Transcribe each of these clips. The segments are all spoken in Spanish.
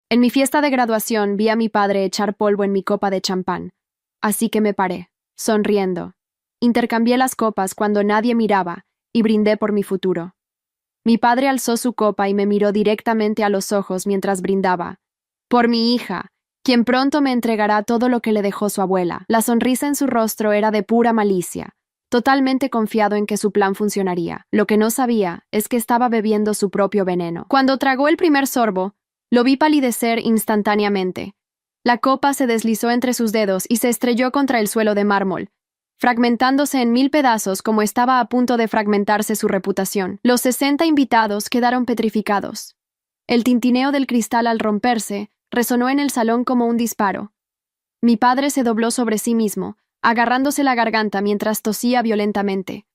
En mi fiesta de graduación vi a mi padre echar polvo en mi copa de champán, así que me paré, sonriendo. Intercambié las copas cuando nadie miraba y brindé por mi futuro. Mi padre alzó su copa y me miró directamente a los ojos mientras brindaba. Por mi hija, quien pronto me entregará todo lo que le dejó su abuela. La sonrisa en su rostro era de pura malicia, totalmente confiado en que su plan funcionaría. Lo que no sabía es que estaba bebiendo su propio veneno. Cuando tragó el primer sorbo, lo vi palidecer instantáneamente. La copa se deslizó entre sus dedos y se estrelló contra el suelo de mármol, fragmentándose en 1000 pedazos como estaba a punto de fragmentarse su reputación. Los 60 invitados quedaron petrificados. El tintineo del cristal al romperse resonó en el salón como un disparo. Mi padre se dobló sobre sí mismo, agarrándose la garganta mientras tosía violentamente.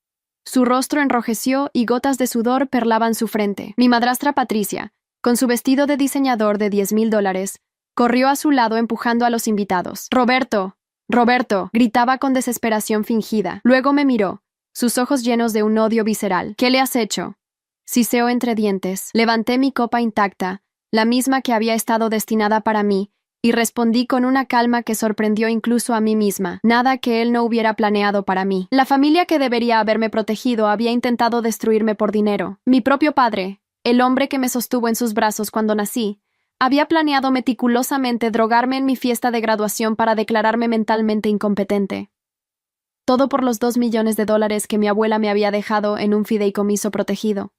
Su rostro enrojeció y gotas de sudor perlaban su frente. Mi madrastra Patricia, con su vestido de diseñador de $10,000, corrió a su lado empujando a los invitados. «¡Roberto! ¡Roberto!», gritaba con desesperación fingida. Luego me miró, sus ojos llenos de un odio visceral. «¿Qué le has hecho?», siseó entre dientes. Levanté mi copa intacta, la misma que había estado destinada para mí, y respondí con una calma que sorprendió incluso a mí misma. Nada que él no hubiera planeado para mí. La familia que debería haberme protegido había intentado destruirme por dinero. Mi propio padre, el hombre que me sostuvo en sus brazos cuando nací, había planeado meticulosamente drogarme en mi fiesta de graduación para declararme mentalmente incompetente. Todo por los $2 millones que mi abuela me había dejado en un fideicomiso protegido.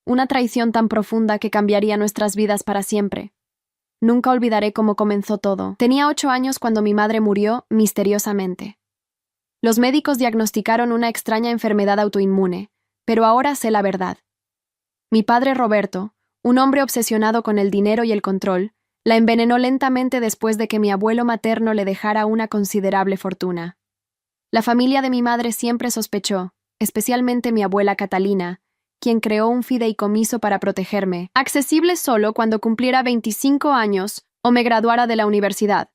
Una traición tan profunda que cambiaría nuestras vidas para siempre. Nunca olvidaré cómo comenzó todo. Tenía 8 años cuando mi madre murió misteriosamente. Los médicos diagnosticaron una extraña enfermedad autoinmune, pero ahora sé la verdad. Mi padre Roberto, un hombre obsesionado con el dinero y el control, la envenenó lentamente después de que mi abuelo materno le dejara una considerable fortuna. La familia de mi madre siempre sospechó, especialmente mi abuela Catalina, quien creó un fideicomiso para protegerme, accesible solo cuando cumpliera 25 años o me graduara de la universidad.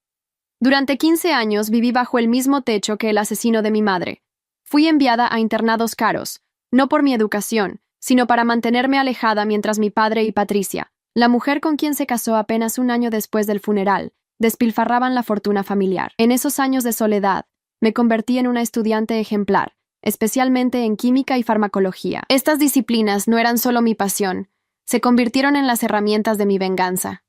Durante 15 años viví bajo el mismo techo que el asesino de mi madre. Fui enviada a internados caros, no por mi educación, sino para mantenerme alejada mientras mi padre y Patricia, la mujer con quien se casó apenas un año después del funeral, despilfarraban la fortuna familiar. En esos años de soledad, me convertí en una estudiante ejemplar, especialmente en química y farmacología. Estas disciplinas no eran solo mi pasión, se convirtieron en las herramientas de mi venganza.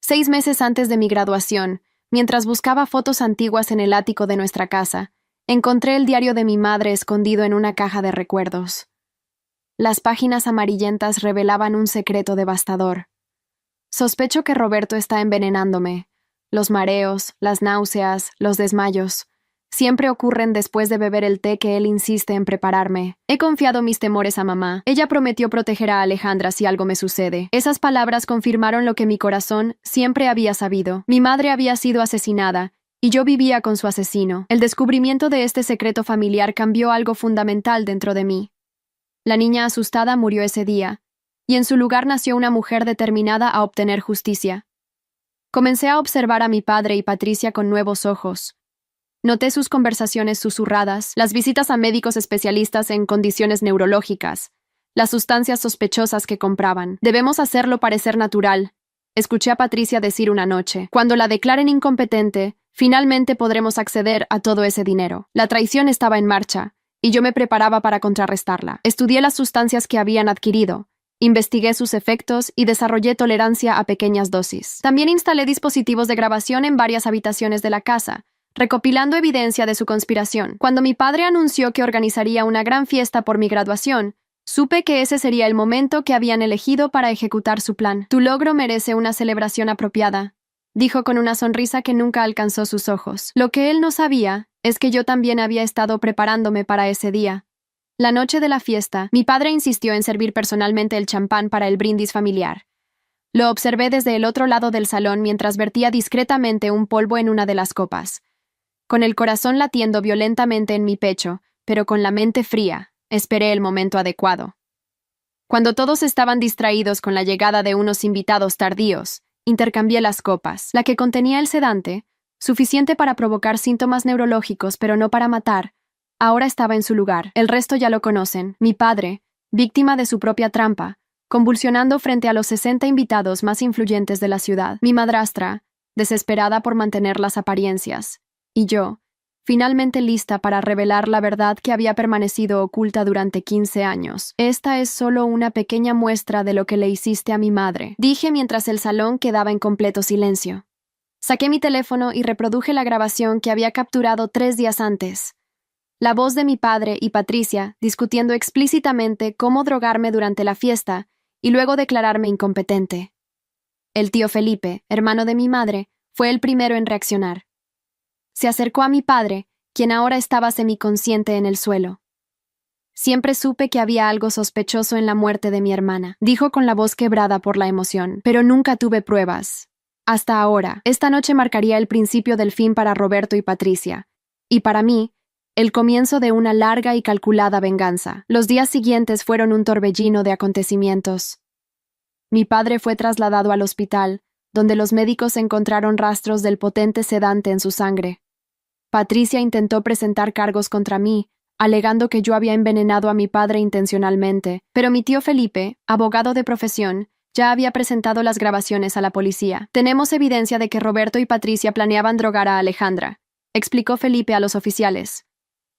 6 meses antes de mi graduación, mientras buscaba fotos antiguas en el ático de nuestra casa, encontré el diario de mi madre escondido en una caja de recuerdos. Las páginas amarillentas revelaban un secreto devastador. Sospecho que Roberto está envenenándome. Los mareos, las náuseas, los desmayos siempre ocurren después de beber el té que él insiste en prepararme. He confiado mis temores a mamá. Ella prometió proteger a Alejandra si algo me sucede. Esas palabras confirmaron lo que mi corazón siempre había sabido. Mi madre había sido asesinada, y yo vivía con su asesino. El descubrimiento de este secreto familiar cambió algo fundamental dentro de mí. La niña asustada murió ese día, y en su lugar nació una mujer determinada a obtener justicia. Comencé a observar a mi padre y Patricia con nuevos ojos. Noté sus conversaciones susurradas, las visitas a médicos especialistas en condiciones neurológicas, las sustancias sospechosas que compraban. «Debemos hacerlo parecer natural», escuché a Patricia decir una noche. «Cuando la declaren incompetente, finalmente podremos acceder a todo ese dinero». La traición estaba en marcha, y yo me preparaba para contrarrestarla. Estudié las sustancias que habían adquirido, investigué sus efectos y desarrollé tolerancia a pequeñas dosis. También instalé dispositivos de grabación en varias habitaciones de la casa, recopilando evidencia de su conspiración. Cuando mi padre anunció que organizaría una gran fiesta por mi graduación, supe que ese sería el momento que habían elegido para ejecutar su plan. «Tu logro merece una celebración apropiada», dijo con una sonrisa que nunca alcanzó sus ojos. Lo que él no sabía es que yo también había estado preparándome para ese día. La noche de la fiesta, mi padre insistió en servir personalmente el champán para el brindis familiar. Lo observé desde el otro lado del salón mientras vertía discretamente un polvo en una de las copas. Con el corazón latiendo violentamente en mi pecho, pero con la mente fría, esperé el momento adecuado. Cuando todos estaban distraídos con la llegada de unos invitados tardíos, intercambié las copas. La que contenía el sedante, suficiente para provocar síntomas neurológicos pero no para matar, ahora estaba en su lugar. El resto ya lo conocen. Mi padre, víctima de su propia trampa, convulsionando frente a los 60 invitados más influyentes de la ciudad. Mi madrastra, desesperada por mantener las apariencias, y yo, finalmente lista para revelar la verdad que había permanecido oculta durante 15 años. Esta es solo una pequeña muestra de lo que le hiciste a mi madre, dije mientras el salón quedaba en completo silencio. Saqué mi teléfono y reproduje la grabación que había capturado 3 días antes. La voz de mi padre y Patricia discutiendo explícitamente cómo drogarme durante la fiesta y luego declararme incompetente. El tío Felipe, hermano de mi madre, fue el primero en reaccionar. Se acercó a mi padre, quien ahora estaba semiconsciente en el suelo. Siempre supe que había algo sospechoso en la muerte de mi hermana, dijo con la voz quebrada por la emoción, pero nunca tuve pruebas. Hasta ahora, esta noche marcaría el principio del fin para Roberto y Patricia, y para mí, el comienzo de una larga y calculada venganza. Los días siguientes fueron un torbellino de acontecimientos. Mi padre fue trasladado al hospital, donde los médicos encontraron rastros del potente sedante en su sangre. Patricia intentó presentar cargos contra mí, alegando que yo había envenenado a mi padre intencionalmente, pero mi tío Felipe, abogado de profesión, ya había presentado las grabaciones a la policía. Tenemos evidencia de que Roberto y Patricia planeaban drogar a Alejandra, explicó Felipe a los oficiales.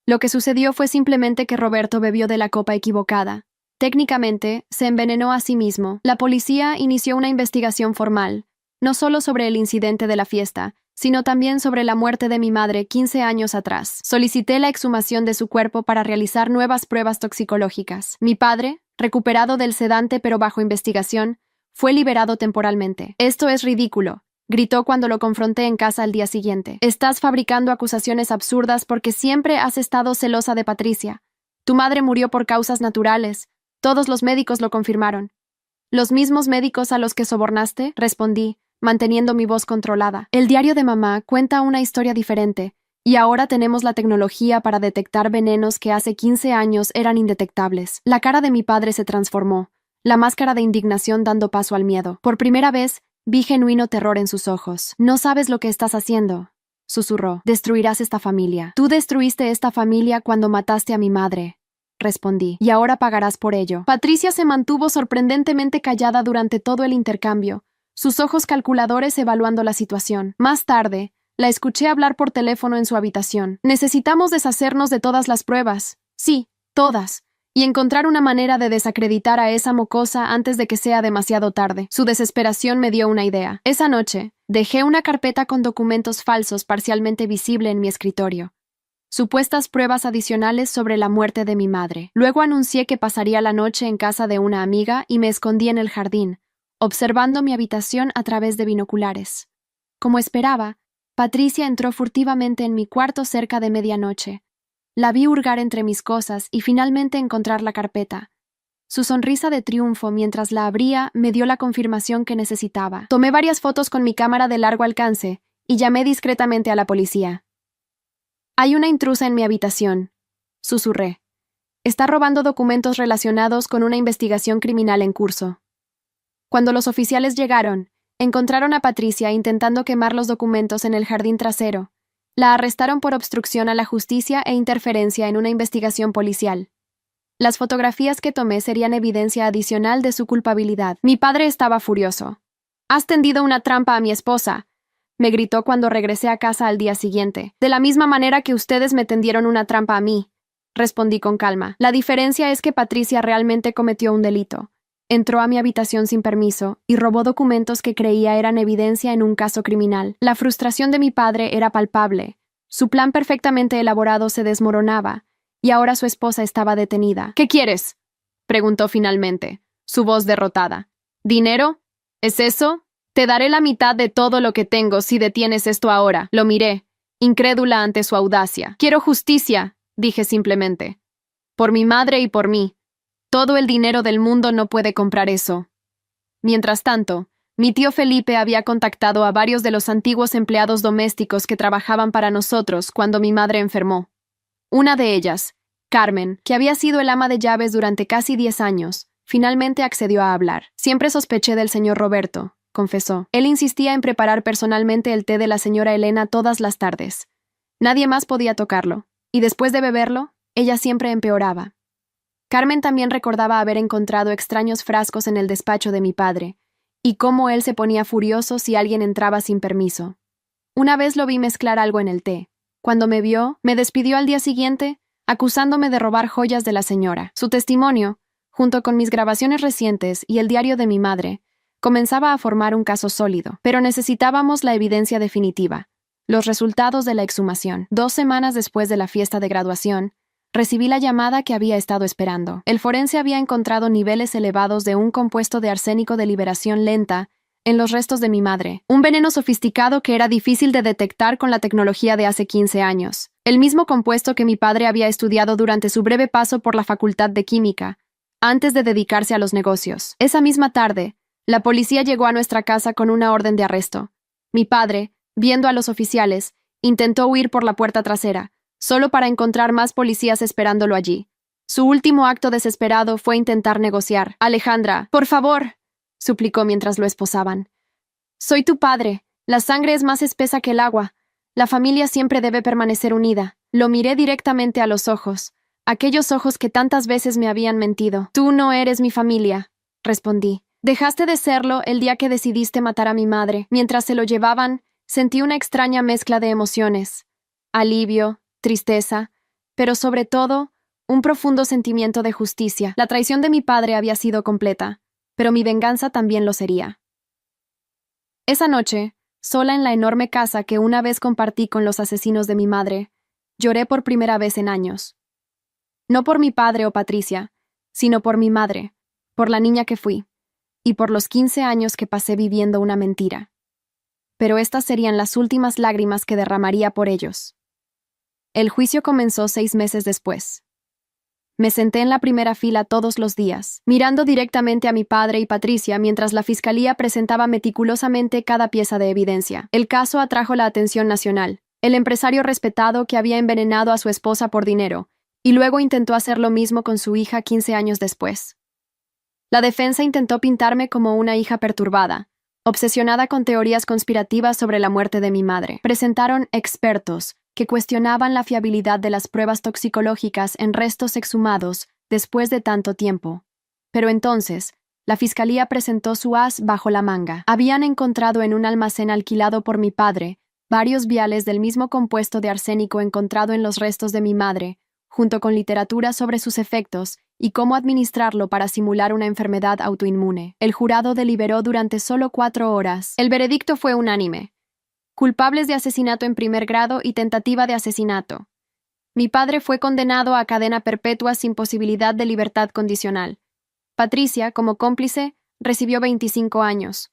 Lo que sucedió fue simplemente que Roberto bebió de la copa equivocada. Técnicamente, se envenenó a sí mismo. La policía inició una investigación formal, no solo sobre el incidente de la fiesta, sino también sobre la muerte de mi madre 15 años atrás. Solicité la exhumación de su cuerpo para realizar nuevas pruebas toxicológicas. Mi padre, recuperado del sedante pero bajo investigación, fue liberado temporalmente. Esto es ridículo, gritó cuando lo confronté en casa al día siguiente. Estás fabricando acusaciones absurdas porque siempre has estado celosa de Patricia. Tu madre murió por causas naturales. Todos los médicos lo confirmaron. ¿Los mismos médicos a los que sobornaste?, respondí, manteniendo mi voz controlada. El diario de mamá cuenta una historia diferente, y ahora tenemos la tecnología para detectar venenos que hace 15 años eran indetectables. La cara de mi padre se transformó, la máscara de indignación dando paso al miedo. Por primera vez, vi genuino terror en sus ojos. No sabes lo que estás haciendo, susurró. Destruirás esta familia. Tú destruiste esta familia cuando mataste a mi madre, respondí, y ahora pagarás por ello. Patricia se mantuvo sorprendentemente callada durante todo el intercambio, sus ojos calculadores evaluando la situación. Más tarde, la escuché hablar por teléfono en su habitación. Necesitamos deshacernos de todas las pruebas. Sí, todas. Y encontrar una manera de desacreditar a esa mocosa antes de que sea demasiado tarde. Su desesperación me dio una idea. Esa noche, dejé una carpeta con documentos falsos parcialmente visible en mi escritorio. Supuestas pruebas adicionales sobre la muerte de mi madre. Luego anuncié que pasaría la noche en casa de una amiga y me escondí en el jardín, observando mi habitación a través de binoculares. Como esperaba, Patricia entró furtivamente en mi cuarto cerca de medianoche. La vi hurgar entre mis cosas y finalmente encontrar la carpeta. Su sonrisa de triunfo mientras la abría me dio la confirmación que necesitaba. Tomé varias fotos con mi cámara de largo alcance y llamé discretamente a la policía. Hay una intrusa en mi habitación, susurré. Está robando documentos relacionados con una investigación criminal en curso. Cuando los oficiales llegaron, encontraron a Patricia intentando quemar los documentos en el jardín trasero. La arrestaron por obstrucción a la justicia e interferencia en una investigación policial. Las fotografías que tomé serían evidencia adicional de su culpabilidad. Mi padre estaba furioso. «Has tendido una trampa a mi esposa», me gritó cuando regresé a casa al día siguiente. «De la misma manera que ustedes me tendieron una trampa a mí», respondí con calma. La diferencia es que Patricia realmente cometió un delito. Entró a mi habitación sin permiso y robó documentos que creía eran evidencia en un caso criminal. La frustración de mi padre era palpable. Su plan perfectamente elaborado se desmoronaba, y ahora su esposa estaba detenida. «¿Qué quieres?», preguntó finalmente, su voz derrotada. «¿Dinero? ¿Es eso? Te daré la mitad de todo lo que tengo si detienes esto ahora». Lo miré, incrédula ante su audacia. «Quiero justicia», dije simplemente. «Por mi madre y por mí. Todo el dinero del mundo no puede comprar eso». Mientras tanto, mi tío Felipe había contactado a varios de los antiguos empleados domésticos que trabajaban para nosotros cuando mi madre enfermó. Una de ellas, Carmen, que había sido el ama de llaves durante casi 10 años, finalmente accedió a hablar. «Siempre sospeché del señor Roberto», confesó. «Él insistía en preparar personalmente el té de la señora Elena todas las tardes. Nadie más podía tocarlo, y después de beberlo, ella siempre empeoraba. Carmen también recordaba haber encontrado extraños frascos en el despacho de mi padre, y cómo él se ponía furioso si alguien entraba sin permiso. Una vez lo vi mezclar algo en el té. Cuando me vio, me despidió al día siguiente, acusándome de robar joyas de la señora. Su testimonio, junto con mis grabaciones recientes y el diario de mi madre, comenzaba a formar un caso sólido, pero necesitábamos la evidencia definitiva, los resultados de la exhumación. 2 semanas después de la fiesta de graduación, recibí la llamada que había estado esperando. El forense había encontrado niveles elevados de un compuesto de arsénico de liberación lenta en los restos de mi madre, un veneno sofisticado que era difícil de detectar con la tecnología de hace 15 años. El mismo compuesto que mi padre había estudiado durante su breve paso por la Facultad de Química, antes de dedicarse a los negocios. Esa misma tarde, la policía llegó a nuestra casa con una orden de arresto. Mi padre, viendo a los oficiales, intentó huir por la puerta trasera, solo para encontrar más policías esperándolo allí. Su último acto desesperado fue intentar negociar. «Alejandra, por favor», suplicó mientras lo esposaban. «Soy tu padre. La sangre es más espesa que el agua. La familia siempre debe permanecer unida». Lo miré directamente a los ojos, aquellos ojos que tantas veces me habían mentido. «Tú no eres mi familia», respondí. «Dejaste de serlo el día que decidiste matar a mi madre». Mientras se lo llevaban, sentí una extraña mezcla de emociones. Alivio, tristeza, pero sobre todo, un profundo sentimiento de justicia. La traición de mi padre había sido completa, pero mi venganza también lo sería. Esa noche, sola en la enorme casa que una vez compartí con los asesinos de mi madre, lloré por primera vez en años. No por mi padre o Patricia, sino por mi madre, por la niña que fui, y por los 15 años que pasé viviendo una mentira. Pero estas serían las últimas lágrimas que derramaría por ellos. El juicio comenzó 6 meses después. Me senté en la primera fila todos los días, mirando directamente a mi padre y Patricia mientras la fiscalía presentaba meticulosamente cada pieza de evidencia. El caso atrajo la atención nacional. El empresario respetado que había envenenado a su esposa por dinero, y luego intentó hacer lo mismo con su hija 15 años después. La defensa intentó pintarme como una hija perturbada, obsesionada con teorías conspirativas sobre la muerte de mi madre. Presentaron expertos que cuestionaban la fiabilidad de las pruebas toxicológicas en restos exhumados después de tanto tiempo. Pero entonces, la fiscalía presentó su as bajo la manga. Habían encontrado en un almacén alquilado por mi padre varios viales del mismo compuesto de arsénico encontrado en los restos de mi madre, junto con literatura sobre sus efectos y cómo administrarlo para simular una enfermedad autoinmune. El jurado deliberó durante solo 4 horas. El veredicto fue unánime. Culpables de asesinato en primer grado y tentativa de asesinato. Mi padre fue condenado a cadena perpetua sin posibilidad de libertad condicional. Patricia, como cómplice, recibió 25 años.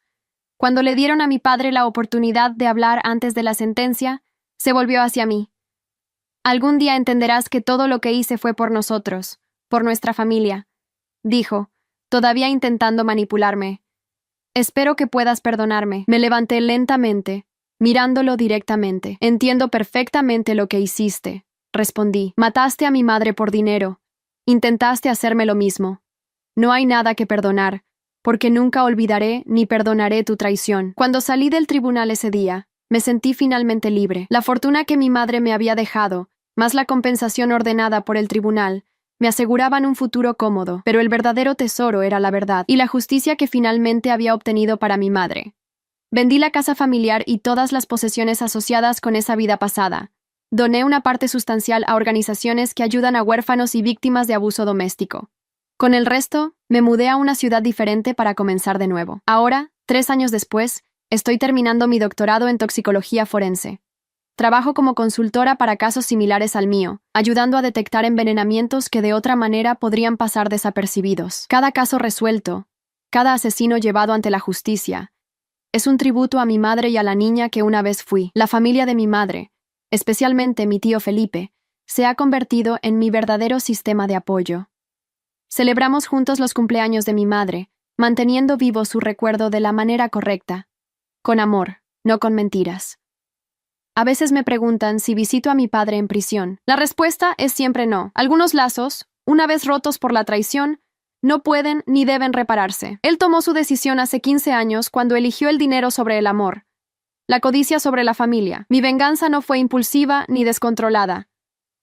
Cuando le dieron a mi padre la oportunidad de hablar antes de la sentencia, se volvió hacia mí. «Algún día entenderás que todo lo que hice fue por nosotros, por nuestra familia», dijo, todavía intentando manipularme. «Espero que puedas perdonarme». Me levanté lentamente, mirándolo directamente. «Entiendo perfectamente lo que hiciste», respondí. «Mataste a mi madre por dinero. Intentaste hacerme lo mismo. No hay nada que perdonar, porque nunca olvidaré ni perdonaré tu traición». Cuando salí del tribunal ese día, me sentí finalmente libre. La fortuna que mi madre me había dejado, más la compensación ordenada por el tribunal, me aseguraban un futuro cómodo, pero el verdadero tesoro era la verdad y la justicia que finalmente había obtenido para mi madre. Vendí la casa familiar y todas las posesiones asociadas con esa vida pasada. Doné una parte sustancial a organizaciones que ayudan a huérfanos y víctimas de abuso doméstico. Con el resto, me mudé a una ciudad diferente para comenzar de nuevo. Ahora, 3 años después, estoy terminando mi doctorado en toxicología forense. Trabajo como consultora para casos similares al mío, ayudando a detectar envenenamientos que de otra manera podrían pasar desapercibidos. Cada caso resuelto, cada asesino llevado ante la justicia, es un tributo a mi madre y a la niña que una vez fui. La familia de mi madre, especialmente mi tío Felipe, se ha convertido en mi verdadero sistema de apoyo. Celebramos juntos los cumpleaños de mi madre, manteniendo vivo su recuerdo de la manera correcta, con amor, no con mentiras. A veces me preguntan si visito a mi padre en prisión. La respuesta es siempre no. Algunos lazos, una vez rotos por la traición, no pueden ni deben repararse. Él tomó su decisión hace 15 años cuando eligió el dinero sobre el amor, la codicia sobre la familia. Mi venganza no fue impulsiva ni descontrolada.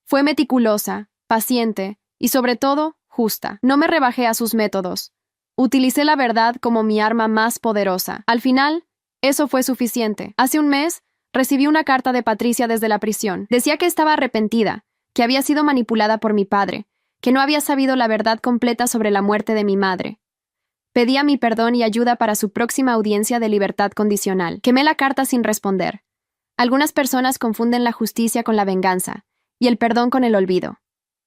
Fue meticulosa, paciente y, sobre todo, justa. No me rebajé a sus métodos. Utilicé la verdad como mi arma más poderosa. Al final, eso fue suficiente. Hace un mes, recibí una carta de Patricia desde la prisión. Decía que estaba arrepentida, que había sido manipulada por mi padre, que no había sabido la verdad completa sobre la muerte de mi madre. Pedía mi perdón y ayuda para su próxima audiencia de libertad condicional. Quemé la carta sin responder. Algunas personas confunden la justicia con la venganza, y el perdón con el olvido.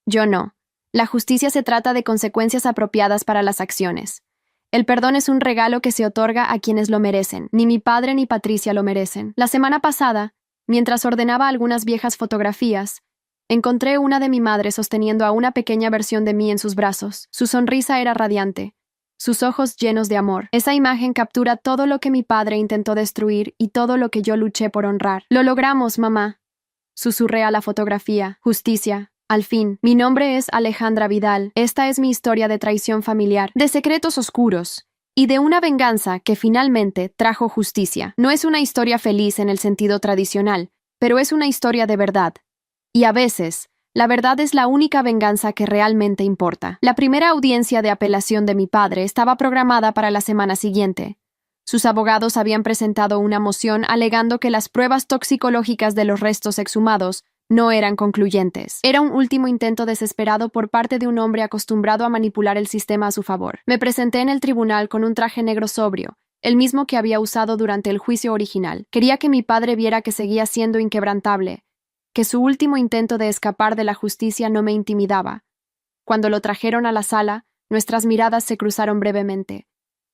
Yo no. La justicia se trata de consecuencias apropiadas para las acciones. El perdón es un regalo que se otorga a quienes lo merecen. Ni mi padre ni Patricia lo merecen. La semana pasada, mientras ordenaba algunas viejas fotografías, encontré una de mi madre sosteniendo a una pequeña versión de mí en sus brazos. Su sonrisa era radiante, sus ojos llenos de amor. Esa imagen captura todo lo que mi padre intentó destruir y todo lo que yo luché por honrar. Lo logramos, mamá. Susurré a la fotografía. Justicia. Al fin, mi nombre es Alejandra Vidal. Esta es mi historia de traición familiar, de secretos oscuros y de una venganza que finalmente trajo justicia. No es una historia feliz en el sentido tradicional, pero es una historia de verdad. Y a veces, la verdad es la única venganza que realmente importa. La primera audiencia de apelación de mi padre estaba programada para la semana siguiente. Sus abogados habían presentado una moción alegando que las pruebas toxicológicas de los restos exhumados no eran concluyentes. Era un último intento desesperado por parte de un hombre acostumbrado a manipular el sistema a su favor. Me presenté en el tribunal con un traje negro sobrio, el mismo que había usado durante el juicio original. Quería que mi padre viera que seguía siendo inquebrantable, que su último intento de escapar de la justicia no me intimidaba. Cuando lo trajeron a la sala, nuestras miradas se cruzaron brevemente.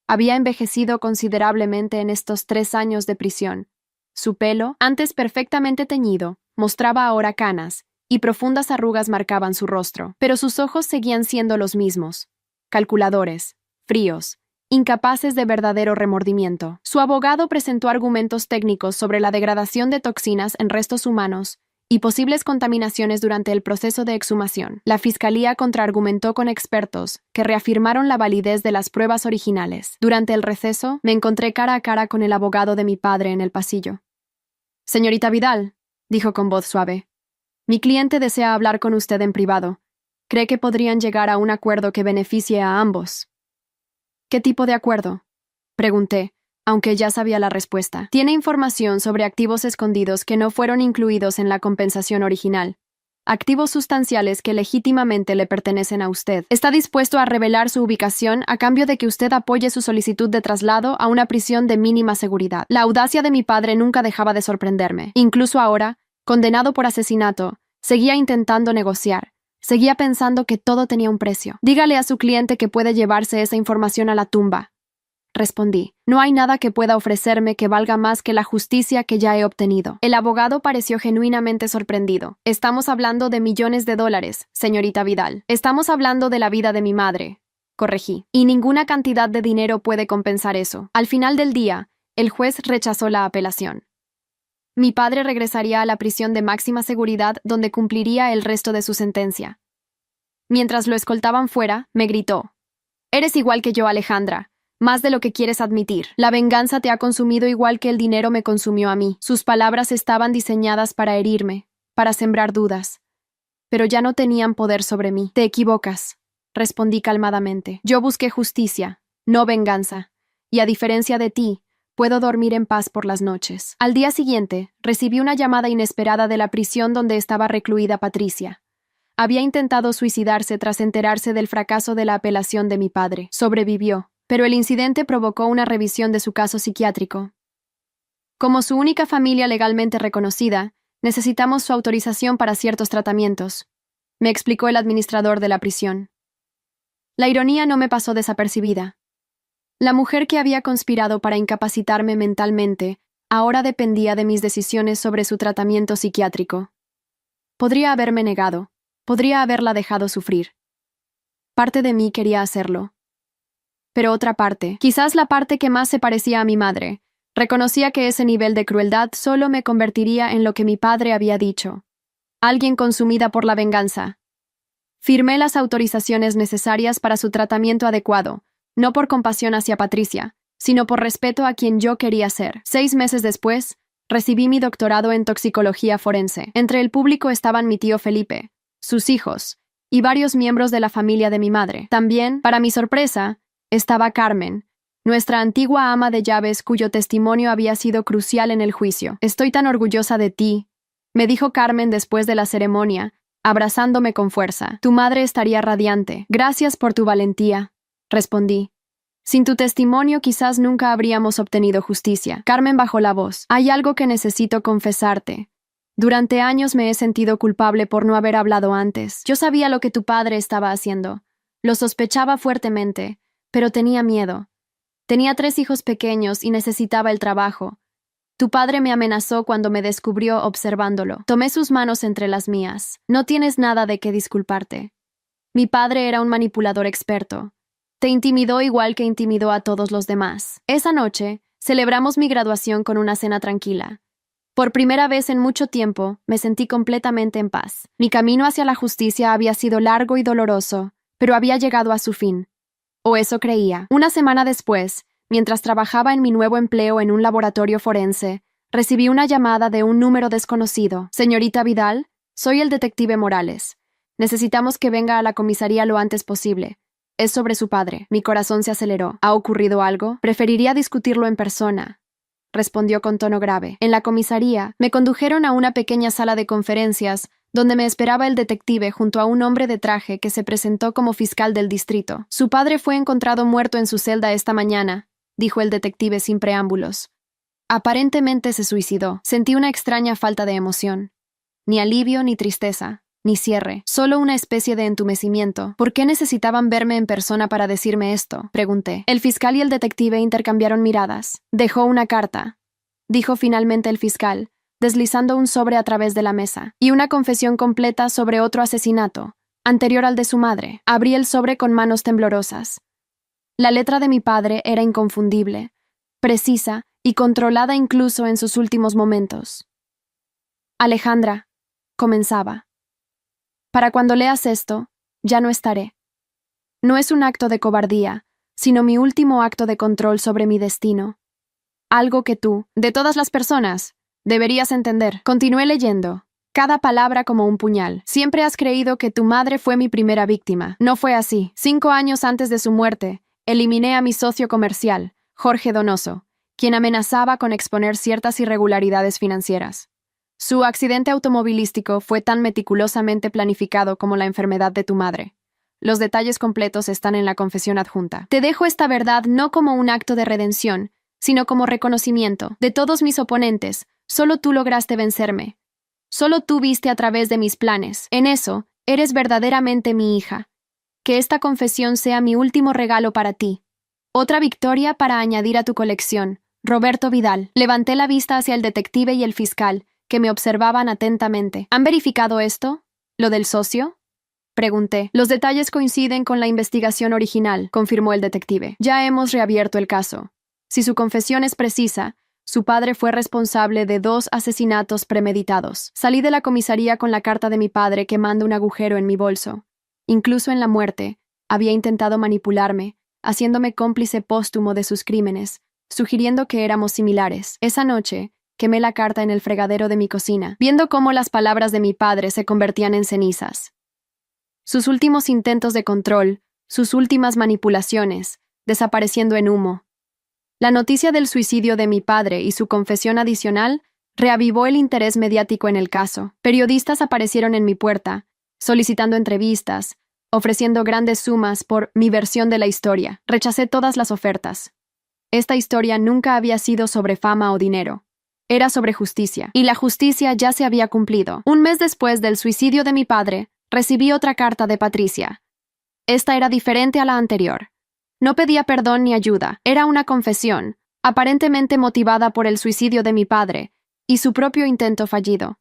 Había envejecido considerablemente en estos 3 años de prisión. Su pelo, antes perfectamente teñido, mostraba ahora canas, y profundas arrugas marcaban su rostro, pero sus ojos seguían siendo los mismos, calculadores, fríos, incapaces de verdadero remordimiento. Su abogado presentó argumentos técnicos sobre la degradación de toxinas en restos humanos y posibles contaminaciones durante el proceso de exhumación. La fiscalía contraargumentó con expertos que reafirmaron la validez de las pruebas originales. Durante el receso, me encontré cara a cara con el abogado de mi padre en el pasillo. «Señorita Vidal», dijo con voz suave, «mi cliente desea hablar con usted en privado. ¿Cree que podrían llegar a un acuerdo que beneficie a ambos?» «¿Qué tipo de acuerdo?», pregunté, aunque ya sabía la respuesta. «Tiene información sobre activos escondidos que no fueron incluidos en la compensación original. Activos sustanciales que legítimamente le pertenecen a usted. ¿Está dispuesto a revelar su ubicación a cambio de que usted apoye su solicitud de traslado a una prisión de mínima seguridad?» La audacia de mi padre nunca dejaba de sorprenderme. Incluso ahora, condenado por asesinato, seguía intentando negociar. Seguía pensando que todo tenía un precio. «Dígale a su cliente que puede llevarse esa información a la tumba», respondí. «No hay nada que pueda ofrecerme que valga más que la justicia que ya he obtenido». El abogado pareció genuinamente sorprendido. «Estamos hablando de millones de dólares, señorita Vidal. Estamos hablando de la vida de mi madre», corregí. «Y ninguna cantidad de dinero puede compensar eso». Al final del día, el juez rechazó la apelación. Mi padre regresaría a la prisión de máxima seguridad donde cumpliría el resto de su sentencia. Mientras lo escoltaban fuera, me gritó: «Eres igual que yo, Alejandra. Más de lo que quieres admitir. La venganza te ha consumido igual que el dinero me consumió a mí». Sus palabras estaban diseñadas para herirme, para sembrar dudas. Pero ya no tenían poder sobre mí. «Te equivocas», respondí calmadamente. «Yo busqué justicia, no venganza. Y a diferencia de ti, puedo dormir en paz por las noches». Al día siguiente, recibí una llamada inesperada de la prisión donde estaba recluida Patricia. Había intentado suicidarse tras enterarse del fracaso de la apelación de mi padre. Sobrevivió, pero el incidente provocó una revisión de su caso psiquiátrico. Como su única familia legalmente reconocida, necesitamos su autorización para ciertos tratamientos, me explicó el administrador de la prisión. La ironía no me pasó desapercibida. La mujer que había conspirado para incapacitarme mentalmente ahora dependía de mis decisiones sobre su tratamiento psiquiátrico. Podría haberme negado, podría haberla dejado sufrir. Parte de mí quería hacerlo. Pero otra parte, quizás la parte que más se parecía a mi madre, reconocía que ese nivel de crueldad solo me convertiría en lo que mi padre había dicho: alguien consumida por la venganza. Firmé las autorizaciones necesarias para su tratamiento adecuado, no por compasión hacia Patricia, sino por respeto a quien yo quería ser. 6 meses después, recibí mi doctorado en toxicología forense. Entre el público estaban mi tío Felipe, sus hijos, y varios miembros de la familia de mi madre. También, para mi sorpresa, estaba Carmen, nuestra antigua ama de llaves cuyo testimonio había sido crucial en el juicio. Estoy tan orgullosa de ti, me dijo Carmen después de la ceremonia, abrazándome con fuerza. Tu madre estaría radiante. Gracias por tu valentía, respondí. Sin tu testimonio quizás nunca habríamos obtenido justicia. Carmen bajó la voz. Hay algo que necesito confesarte. Durante años me he sentido culpable por no haber hablado antes. Yo sabía lo que tu padre estaba haciendo. Lo sospechaba fuertemente, pero tenía miedo. Tenía 3 hijos pequeños y necesitaba el trabajo. Tu padre me amenazó cuando me descubrió observándolo. Tomé sus manos entre las mías. No tienes nada de qué disculparte. Mi padre era un manipulador experto. Te intimidó igual que intimidó a todos los demás. Esa noche, celebramos mi graduación con una cena tranquila. Por primera vez en mucho tiempo, me sentí completamente en paz. Mi camino hacia la justicia había sido largo y doloroso, pero había llegado a su fin. O eso creía. Una semana después, mientras trabajaba en mi nuevo empleo en un laboratorio forense, recibí una llamada de un número desconocido. Señorita Vidal, soy el detective Morales. Necesitamos que venga a la comisaría lo antes posible. Es sobre su padre. Mi corazón se aceleró. ¿Ha ocurrido algo? Preferiría discutirlo en persona, respondió con tono grave. En la comisaría, me condujeron a una pequeña sala de conferencias donde me esperaba el detective junto a un hombre de traje que se presentó como fiscal del distrito. Su padre fue encontrado muerto en su celda esta mañana, dijo el detective sin preámbulos. Aparentemente se suicidó. Sentí una extraña falta de emoción. Ni alivio ni tristeza, ni cierre, solo una especie de entumecimiento. ¿Por qué necesitaban verme en persona para decirme esto?, pregunté. El fiscal y el detective intercambiaron miradas. Dejó una carta, dijo finalmente el fiscal, deslizando un sobre a través de la mesa, y una confesión completa sobre otro asesinato, anterior al de su madre. Abrí el sobre con manos temblorosas. La letra de mi padre era inconfundible, precisa y controlada incluso en sus últimos momentos. Alejandra, comenzaba. Para cuando leas esto, ya no estaré. No es un acto de cobardía, sino mi último acto de control sobre mi destino. Algo que tú, de todas las personas, deberías entender. Continué leyendo, cada palabra como un puñal. Siempre has creído que tu madre fue mi primera víctima. No fue así. 5 años antes de su muerte, eliminé a mi socio comercial, Jorge Donoso, quien amenazaba con exponer ciertas irregularidades financieras. Su accidente automovilístico fue tan meticulosamente planificado como la enfermedad de tu madre. Los detalles completos están en la confesión adjunta. Te dejo esta verdad no como un acto de redención, sino como reconocimiento. De todos mis oponentes, solo tú lograste vencerme. Solo tú viste a través de mis planes. En eso, eres verdaderamente mi hija. Que esta confesión sea mi último regalo para ti. Otra victoria para añadir a tu colección. Roberto Vidal. Levanté la vista hacia el detective y el fiscal, que me observaban atentamente. ¿Han verificado esto? ¿Lo del socio?, pregunté. Los detalles coinciden con la investigación original, confirmó el detective. Ya hemos reabierto el caso. Si su confesión es precisa, su padre fue responsable de 2 asesinatos premeditados. Salí de la comisaría con la carta de mi padre quemando un agujero en mi bolso. Incluso en la muerte, había intentado manipularme, haciéndome cómplice póstumo de sus crímenes, sugiriendo que éramos similares. Esa noche, quemé la carta en el fregadero de mi cocina, viendo cómo las palabras de mi padre se convertían en cenizas. Sus últimos intentos de control, sus últimas manipulaciones, desapareciendo en humo. La noticia del suicidio de mi padre y su confesión adicional reavivó el interés mediático en el caso. Periodistas aparecieron en mi puerta, solicitando entrevistas, ofreciendo grandes sumas por mi versión de la historia. Rechacé todas las ofertas. Esta historia nunca había sido sobre fama o dinero. Era sobre justicia, y la justicia ya se había cumplido. Un mes después del suicidio de mi padre, recibí otra carta de Patricia. Esta era diferente a la anterior. No pedía perdón ni ayuda, era una confesión, aparentemente motivada por el suicidio de mi padre y su propio intento fallido.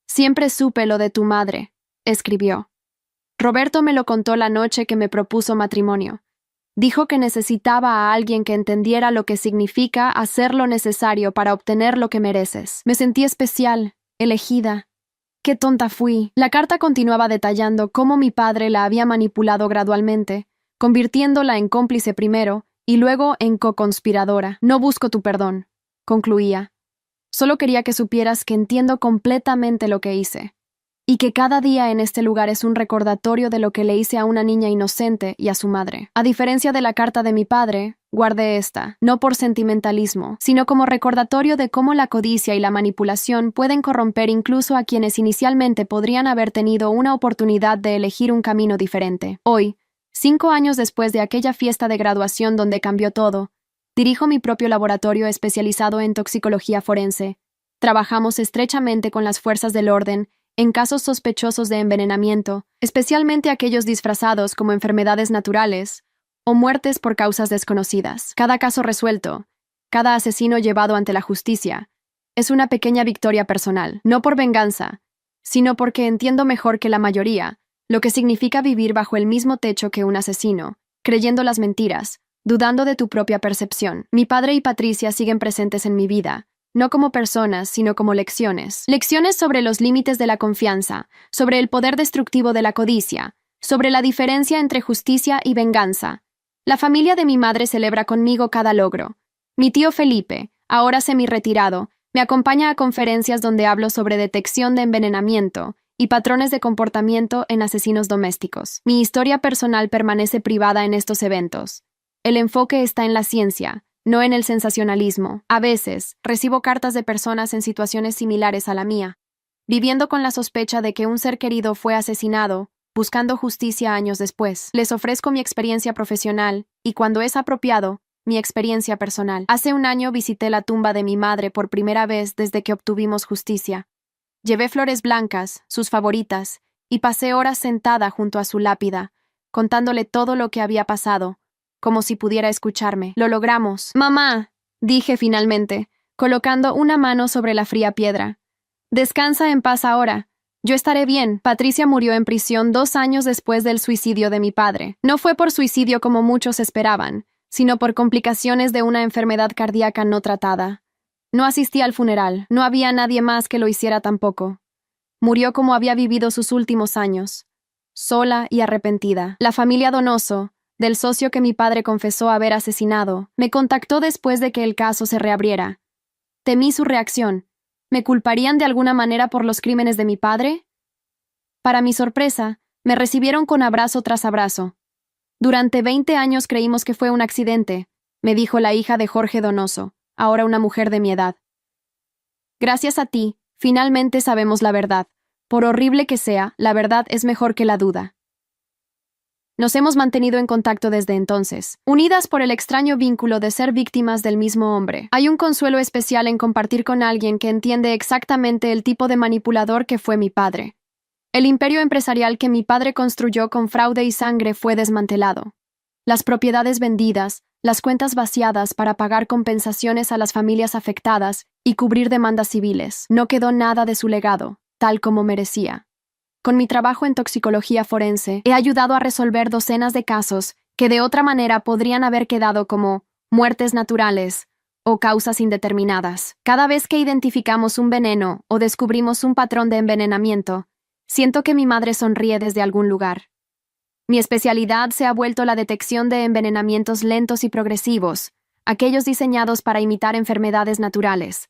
Siempre supe lo de tu madre, escribió. Roberto me lo contó la noche que me propuso matrimonio. Dijo que necesitaba a alguien que entendiera lo que significa hacer lo necesario para obtener lo que mereces. Me sentí especial, elegida. ¡Qué tonta fui! La carta continuaba detallando cómo mi padre la había manipulado gradualmente, convirtiéndola en cómplice primero y luego en co-conspiradora. No busco tu perdón, concluía. Solo quería que supieras que entiendo completamente lo que hice. y que cada día en este lugar es un recordatorio de lo que le hice a una niña inocente y a su madre. A diferencia de la carta de mi padre, guardé esta, no por sentimentalismo, sino como recordatorio de cómo la codicia y la manipulación pueden corromper incluso a quienes inicialmente podrían haber tenido una oportunidad de elegir un camino diferente. Hoy, 5 años después de aquella fiesta de graduación donde cambió todo, dirijo mi propio laboratorio especializado en toxicología forense. Trabajamos estrechamente con las fuerzas del orden en casos sospechosos de envenenamiento, especialmente aquellos disfrazados como enfermedades naturales o muertes por causas desconocidas. Cada caso resuelto, cada asesino llevado ante la justicia, es una pequeña victoria personal, no por venganza, sino porque entiendo mejor que la mayoría lo que significa vivir bajo el mismo techo que un asesino, creyendo las mentiras, dudando de tu propia percepción. Mi padre y Patricia siguen presentes en mi vida, no como personas, sino como lecciones. Lecciones sobre los límites de la confianza, sobre el poder destructivo de la codicia, sobre la diferencia entre justicia y venganza. La familia de mi madre celebra conmigo cada logro. Mi tío Felipe, ahora semi-retirado, me acompaña a conferencias donde hablo sobre detección de envenenamiento y patrones de comportamiento en asesinos domésticos. Mi historia personal permanece privada en estos eventos. El enfoque está en la ciencia, no en el sensacionalismo. A veces, recibo cartas de personas en situaciones similares a la mía, viviendo con la sospecha de que un ser querido fue asesinado, buscando justicia años después. Les ofrezco mi experiencia profesional y, cuando es apropiado, mi experiencia personal. Hace un año visité la tumba de mi madre por primera vez desde que obtuvimos justicia. Llevé flores blancas, sus favoritas, y pasé horas sentada junto a su lápida, contándole todo lo que había pasado, como si pudiera escucharme. Lo logramos. «Mamá», dije finalmente, colocando una mano sobre la fría piedra. «Descansa en paz ahora. Yo estaré bien». Patricia murió en prisión 2 años después del suicidio de mi padre. No fue por suicidio como muchos esperaban, sino por complicaciones de una enfermedad cardíaca no tratada. No asistí al funeral. No había nadie más que lo hiciera tampoco. Murió como había vivido sus últimos años, sola y arrepentida. La familia Donoso, del socio que mi padre confesó haber asesinado, me contactó después de que el caso se reabriera. Temí su reacción. ¿Me culparían de alguna manera por los crímenes de mi padre? Para mi sorpresa, me recibieron con abrazo tras abrazo. «Durante 20 años creímos que fue un accidente», me dijo la hija de Jorge Donoso, ahora una mujer de mi edad. «Gracias a ti, finalmente sabemos la verdad. Por horrible que sea, la verdad es mejor que la duda». Nos hemos mantenido en contacto desde entonces, unidas por el extraño vínculo de ser víctimas del mismo hombre. Hay un consuelo especial en compartir con alguien que entiende exactamente el tipo de manipulador que fue mi padre. El imperio empresarial que mi padre construyó con fraude y sangre fue desmantelado. Las propiedades vendidas, las cuentas vaciadas para pagar compensaciones a las familias afectadas y cubrir demandas civiles. No quedó nada de su legado, tal como merecía. Con mi trabajo en toxicología forense, he ayudado a resolver docenas de casos que de otra manera podrían haber quedado como muertes naturales o causas indeterminadas. Cada vez que identificamos un veneno o descubrimos un patrón de envenenamiento, siento que mi madre sonríe desde algún lugar. Mi especialidad se ha vuelto la detección de envenenamientos lentos y progresivos, aquellos diseñados para imitar enfermedades naturales.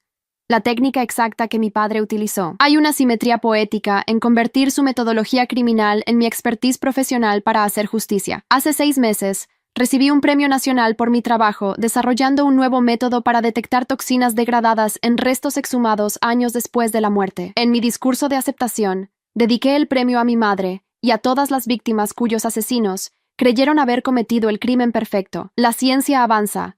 La técnica exacta que mi padre utilizó. Hay una simetría poética en convertir su metodología criminal en mi expertise profesional para hacer justicia. Hace 6 meses, recibí un premio nacional por mi trabajo desarrollando un nuevo método para detectar toxinas degradadas en restos exhumados años después de la muerte. En mi discurso de aceptación, dediqué el premio a mi madre y a todas las víctimas cuyos asesinos creyeron haber cometido el crimen perfecto. La ciencia avanza,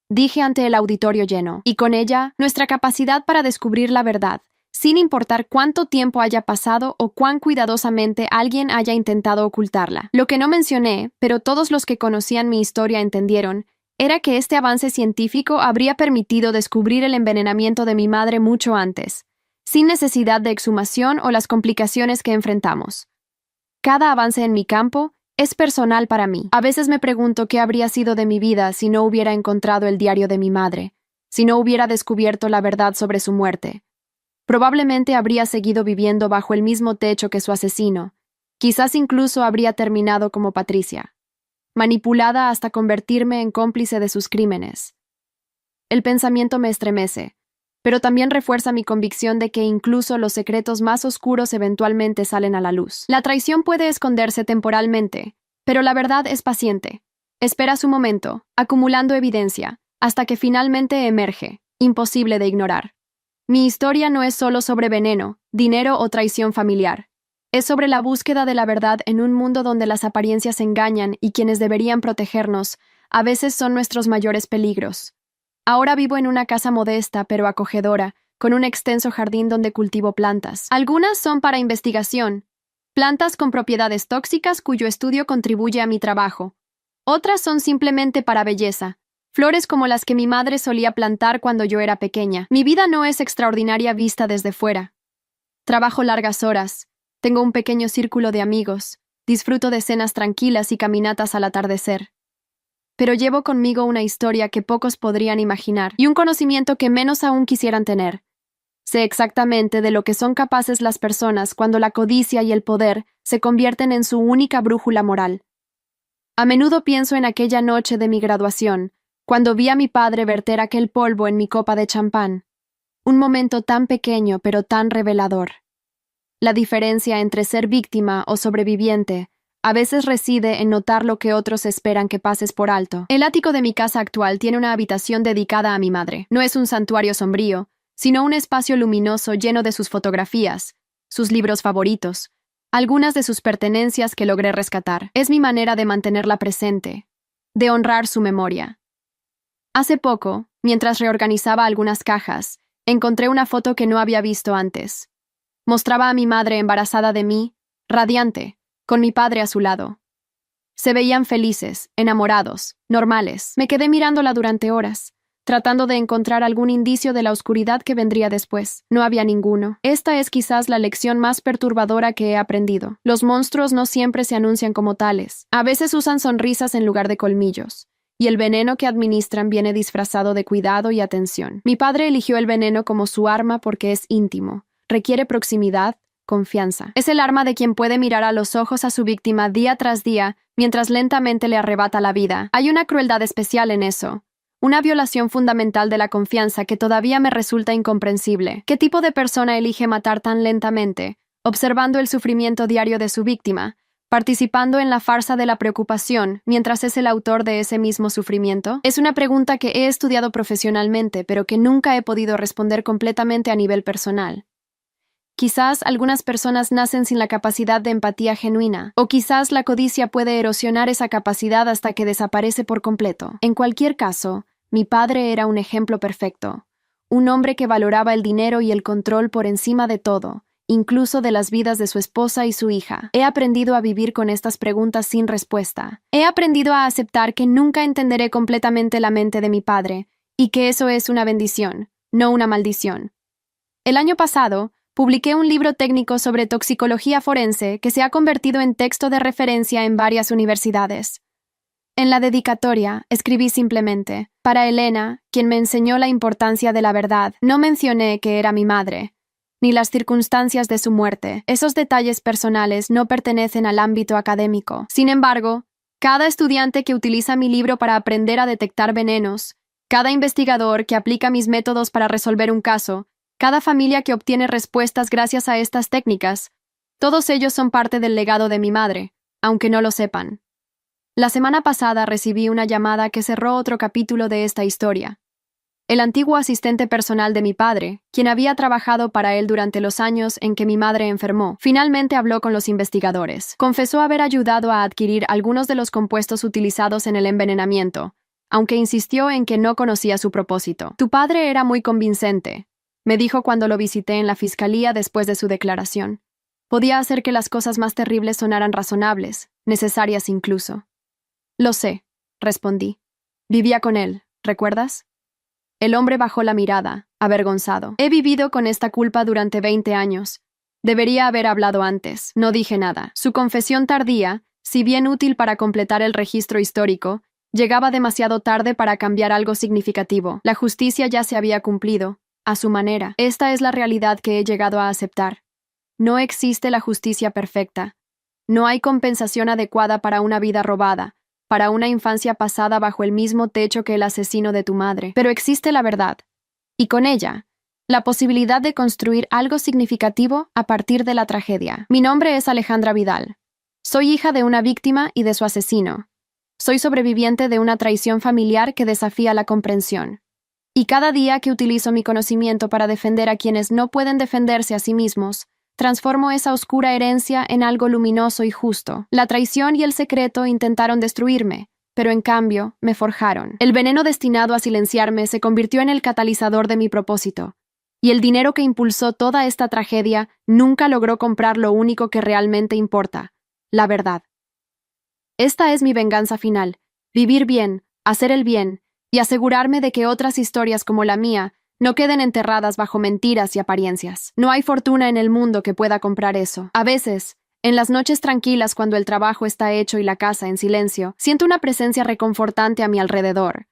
dije ante el auditorio lleno, y con ella, nuestra capacidad para descubrir la verdad, sin importar cuánto tiempo haya pasado o cuán cuidadosamente alguien haya intentado ocultarla. Lo que no mencioné, pero todos los que conocían mi historia entendieron, era que este avance científico habría permitido descubrir el envenenamiento de mi madre mucho antes, sin necesidad de exhumación o las complicaciones que enfrentamos. Cada avance en mi campo es personal para mí. A veces me pregunto qué habría sido de mi vida si no hubiera encontrado el diario de mi madre, si no hubiera descubierto la verdad sobre su muerte. Probablemente habría seguido viviendo bajo el mismo techo que su asesino. Quizás incluso habría terminado como Patricia, manipulada hasta convertirme en cómplice de sus crímenes. El pensamiento me estremece, pero también refuerza mi convicción de que incluso los secretos más oscuros eventualmente salen a la luz. La traición puede esconderse temporalmente, pero la verdad es paciente. Espera su momento, acumulando evidencia, hasta que finalmente emerge, imposible de ignorar. Mi historia no es solo sobre veneno, dinero o traición familiar. Es sobre la búsqueda de la verdad en un mundo donde las apariencias engañan y quienes deberían protegernos a veces son nuestros mayores peligros. Ahora vivo en una casa modesta pero acogedora, con un extenso jardín donde cultivo plantas. Algunas son para investigación, plantas con propiedades tóxicas cuyo estudio contribuye a mi trabajo. Otras son simplemente para belleza, flores como las que mi madre solía plantar cuando yo era pequeña. Mi vida no es extraordinaria vista desde fuera. Trabajo largas horas, tengo un pequeño círculo de amigos, disfruto de cenas tranquilas y caminatas al atardecer. Pero llevo conmigo una historia que pocos podrían imaginar y un conocimiento que menos aún quisieran tener. Sé exactamente de lo que son capaces las personas cuando la codicia y el poder se convierten en su única brújula moral. A menudo pienso en aquella noche de mi graduación, cuando vi a mi padre verter aquel polvo en mi copa de champán. Un momento tan pequeño pero tan revelador. La diferencia entre ser víctima o sobreviviente a veces reside en notar lo que otros esperan que pases por alto. El ático de mi casa actual tiene una habitación dedicada a mi madre. No es un santuario sombrío, sino un espacio luminoso lleno de sus fotografías, sus libros favoritos, algunas de sus pertenencias que logré rescatar. Es mi manera de mantenerla presente, de honrar su memoria. Hace poco, mientras reorganizaba algunas cajas, encontré una foto que no había visto antes. Mostraba a mi madre embarazada de mí, radiante, con mi padre a su lado. Se veían felices, enamorados, normales. Me quedé mirándola durante horas, tratando de encontrar algún indicio de la oscuridad que vendría después. No había ninguno. Esta es quizás la lección más perturbadora que he aprendido. Los monstruos no siempre se anuncian como tales. A veces usan sonrisas en lugar de colmillos, y el veneno que administran viene disfrazado de cuidado y atención. Mi padre eligió el veneno como su arma porque es íntimo, requiere proximidad, confianza. Es el arma de quien puede mirar a los ojos a su víctima día tras día, mientras lentamente le arrebata la vida. Hay una crueldad especial en eso. Una violación fundamental de la confianza que todavía me resulta incomprensible. ¿Qué tipo de persona elige matar tan lentamente, observando el sufrimiento diario de su víctima, participando en la farsa de la preocupación mientras es el autor de ese mismo sufrimiento? Es una pregunta que he estudiado profesionalmente, pero que nunca he podido responder completamente a nivel personal. Quizás algunas personas nacen sin la capacidad de empatía genuina, o quizás la codicia puede erosionar esa capacidad hasta que desaparece por completo. En cualquier caso, mi padre era un ejemplo perfecto. Un hombre que valoraba el dinero y el control por encima de todo, incluso de las vidas de su esposa y su hija. He aprendido a vivir con estas preguntas sin respuesta. He aprendido a aceptar que nunca entenderé completamente la mente de mi padre, y que eso es una bendición, no una maldición. El año pasado, publiqué un libro técnico sobre toxicología forense que se ha convertido en texto de referencia en varias universidades. En la dedicatoria, escribí simplemente: para Elena, quien me enseñó la importancia de la verdad. No mencioné que era mi madre, ni las circunstancias de su muerte. Esos detalles personales no pertenecen al ámbito académico. Sin embargo, cada estudiante que utiliza mi libro para aprender a detectar venenos, cada investigador que aplica mis métodos para resolver un caso, cada familia que obtiene respuestas gracias a estas técnicas, todos ellos son parte del legado de mi madre, aunque no lo sepan. La semana pasada recibí una llamada que cerró otro capítulo de esta historia. El antiguo asistente personal de mi padre, quien había trabajado para él durante los años en que mi madre enfermó, finalmente habló con los investigadores. Confesó haber ayudado a adquirir algunos de los compuestos utilizados en el envenenamiento, aunque insistió en que no conocía su propósito. Tu padre era muy convincente, me dijo cuando lo visité en la fiscalía después de su declaración. Podía hacer que las cosas más terribles sonaran razonables, necesarias incluso. Lo sé, respondí. Vivía con él, ¿recuerdas? El hombre bajó la mirada, avergonzado. He vivido con esta culpa durante 20 años. Debería haber hablado antes. No dije nada. Su confesión tardía, si bien útil para completar el registro histórico, llegaba demasiado tarde para cambiar algo significativo. La justicia ya se había cumplido. A su manera. Esta es la realidad que he llegado a aceptar. No existe la justicia perfecta. No hay compensación adecuada para una vida robada, para una infancia pasada bajo el mismo techo que el asesino de tu madre. Pero existe la verdad. Y con ella, la posibilidad de construir algo significativo a partir de la tragedia. Mi nombre es Alejandra Vidal. Soy hija de una víctima y de su asesino. Soy sobreviviente de una traición familiar que desafía la comprensión. Y cada día que utilizo mi conocimiento para defender a quienes no pueden defenderse a sí mismos, transformo esa oscura herencia en algo luminoso y justo. La traición y el secreto intentaron destruirme, pero en cambio me forjaron. El veneno destinado a silenciarme se convirtió en el catalizador de mi propósito, y el dinero que impulsó toda esta tragedia nunca logró comprar lo único que realmente importa: la verdad. Esta es mi venganza final: vivir bien, hacer el bien, y asegurarme de que otras historias como la mía no queden enterradas bajo mentiras y apariencias. No hay fortuna en el mundo que pueda comprar eso. A veces, en las noches tranquilas cuando el trabajo está hecho y la casa en silencio, siento una presencia reconfortante a mi alrededor.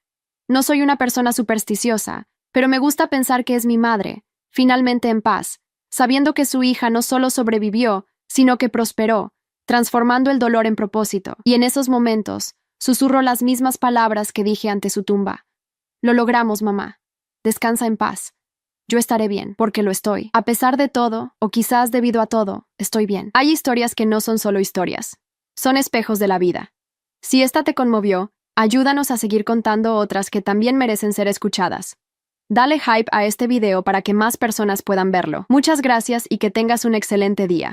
No soy una persona supersticiosa, pero me gusta pensar que es mi madre, finalmente en paz, sabiendo que su hija no solo sobrevivió, sino que prosperó, transformando el dolor en propósito. Y en esos momentos, susurro las mismas palabras que dije ante su tumba: lo logramos, mamá. Descansa en paz. Yo estaré bien, porque lo estoy. A pesar de todo, o quizás debido a todo, estoy bien. Hay historias que no son solo historias. Son espejos de la vida. Si esta te conmovió, ayúdanos a seguir contando otras que también merecen ser escuchadas. Dale hype a este video para que más personas puedan verlo. Muchas gracias y que tengas un excelente día.